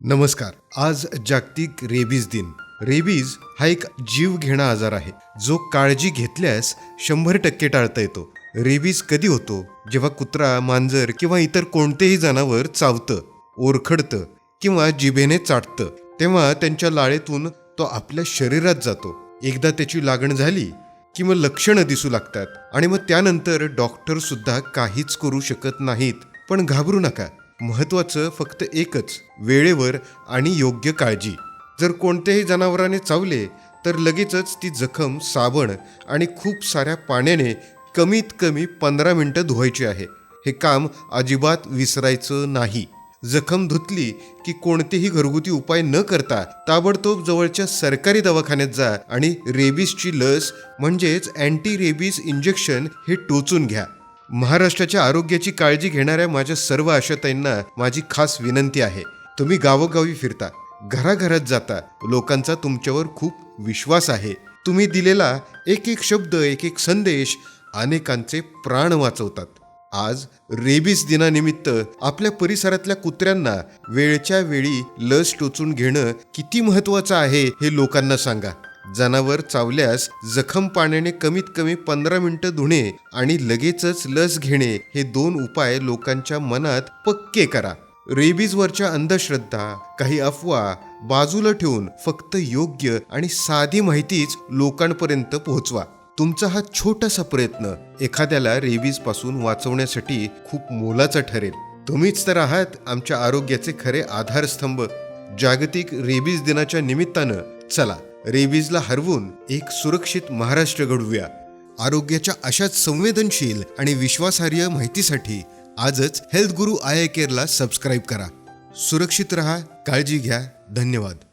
नमस्कार. आज जागतिक रेबीज दिन. रेबीज हा एक जीवघेणा आजार आहे जो काळजी घेतल्यास 100% टाळता येतो. रेबीज कधी होतो? जेव्हा कुत्रा, मांजर किंवा इतर कोणतेही जनावर चावतं, ओरखडतं किंवा जिभेने चाटतं, तेव्हा त्यांच्या लाळेतून तो आपल्या शरीरात जातो. एकदा त्याची लागण झाली की मग लक्षणं दिसू लागतात आणि मग त्यानंतर डॉक्टर सुद्धा काहीच करू शकत नाहीत. पण घाबरू नका. महत्वाचं फक्त एकच, वेळेवर आणि योग्य काळजी. जर कोणत्याही जनावराने चावले तर लगेचच ती जखम साबण आणि खूप साऱ्या पाण्याने कमीत कमी 15 मिनिटं धुवायची आहे. हे काम अजिबात विसरायचं नाही. जखम धुतली की कोणतेही घरगुती उपाय न करता ताबडतोब जवळच्या सरकारी दवाखान्यात जा आणि रेबीजची लस म्हणजेच अँटी रेबीज इंजेक्शन हे टोचून घ्या. महाराष्ट्राच्या आरोग्याची काळजी घेणाऱ्या माझ्या सर्व आशाताईंना माझी खास विनंती आहे. तुम्ही गावोगावी फिरता, घराघरात जाता, लोकांचा तुमच्यावर खूप विश्वास आहे. तुम्ही दिलेला एक एक शब्द, एक एक संदेश अनेकांचे प्राण वाचवतात. आज रेबीज दिनानिमित्त आपल्या परिसरातल्या कुत्र्यांना वेळच्या वेळी लस टोचून घेणं किती महत्त्वाचं आहे हे लोकांना सांगा. जनावर चावल्यास जखम पाण्याने कमीत कमी 15 मिनिटं धुणे आणि लगेचच लस घेणे हे 2 उपाय लोकांच्या मनात पक्के करा. रेबीजवरच्या अंधश्रद्धा, काही अफवा बाजूला ठेवून फक्त योग्य आणि साधी माहितीच लोकांपर्यंत पोहोचवा. तुमचा हा छोटासा प्रयत्न एखाद्याला रेबीज पासून वाचवण्यासाठी खूप मोलाचा ठरेल. तुम्हीच तर आहात आमच्या आरोग्याचे खरे आधारस्तंभ. जागतिक रेबीज दिनाच्या निमित्तानं चला रेबीजला हरवून एक सुरक्षित महाराष्ट्र घडवूया. आरोग्याच्या अशाच संवेदनशील आणि विश्वासार्ह माहितीसाठी आजच हेल्थ गुरु आय केअरला सबस्क्राईब करा. सुरक्षित रहा, काळजी घ्या. धन्यवाद.